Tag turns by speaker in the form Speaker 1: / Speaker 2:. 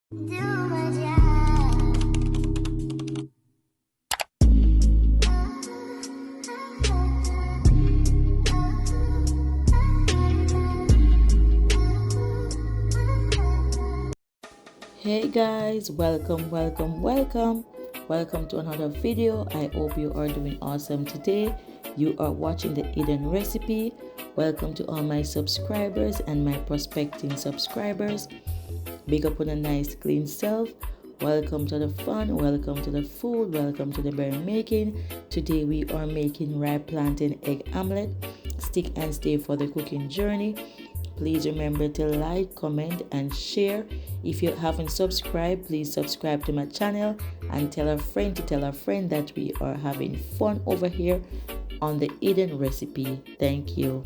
Speaker 1: Hey guys, welcome to another video. I hope you are doing awesome today. You are watching the Eden recipe. Welcome to all my subscribers and my prospecting subscribers. Big up on a nice clean self. Welcome to the fun, welcome to the food, welcome to the berry making. Today we are making rye plantain egg omelette. Stick and stay for the cooking journey. Please remember to like, comment, and share. If you haven't subscribed, please subscribe to my channel and tell a friend to tell a friend that we are having fun over here on the Eden recipe. Thank you.